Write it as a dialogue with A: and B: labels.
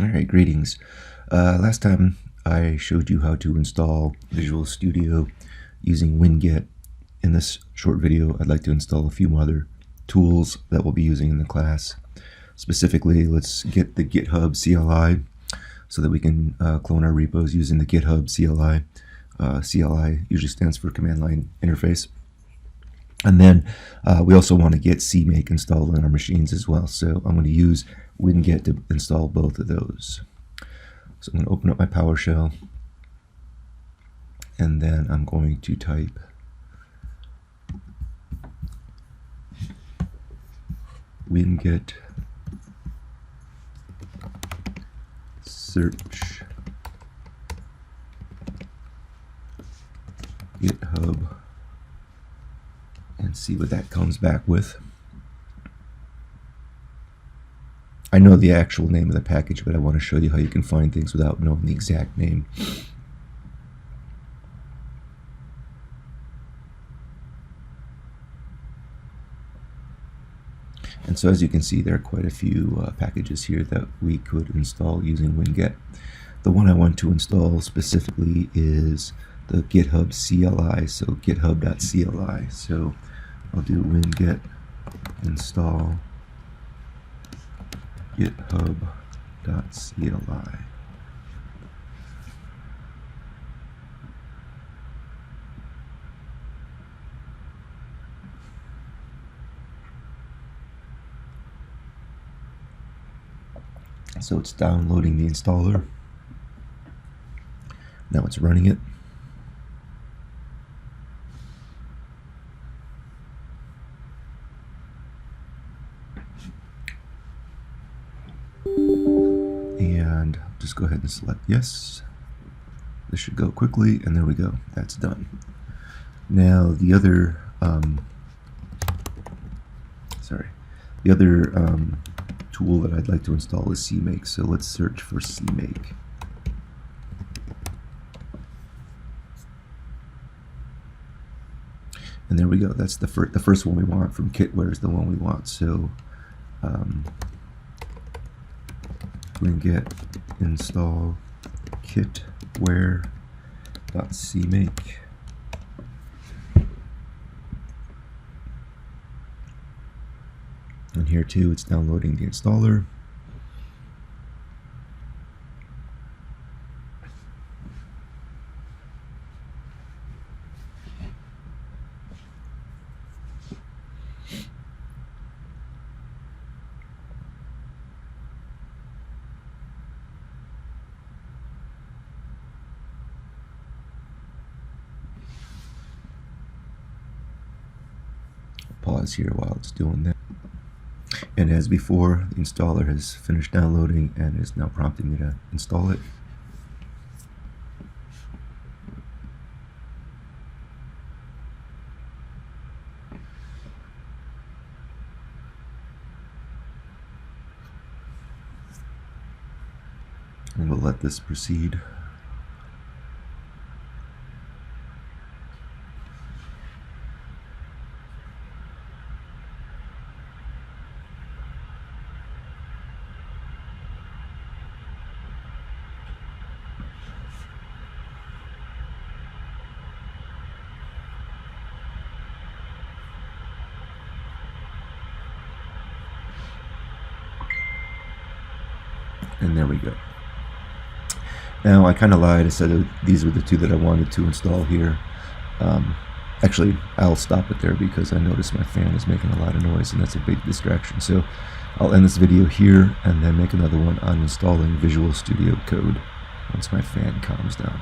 A: Alright, greetings. Last time I showed you how to install Visual Studio using winget. In this short video, I'd like to install a few other tools that we'll be using in the class. Specifically, let's get the GitHub CLI so that we can clone our repos using the GitHub CLI. CLI usually stands for Command Line Interface. And then we also want to get CMake installed on our machines as well. So I'm going to use winget to install both of those. So I'm going to open up my PowerShell, and then I'm going to type winget search GitHub and see what that comes back with. I know the actual name of the package, but I want to show you how you can find things without knowing the exact name. And so as you can see, there are quite a few packages here that we could install using winget. The one I want to install specifically is the GitHub CLI, so github.cli. So I'll do winget install github.cli. So it's downloading the installer. Now it's running it. And just go ahead and select yes. This should go quickly, and there we go. That's done. Now the other tool that I'd like to install is CMake. So let's search for CMake. And there we go. That's the first one we want from kitware is the one we want. So winget install kitware.cmake. And here too, it's downloading the installer. Pause here while it's doing that. And as before, the installer has finished downloading and is now prompting me to install it. And we'll let this proceed. And there we go. Now I kind of lied. I said these were the two that I wanted to install here. Actually, I'll stop it there because I noticed my fan is making a lot of noise and that's a big distraction. So I'll end this video here and then make another one on installing Visual Studio Code once my fan calms down.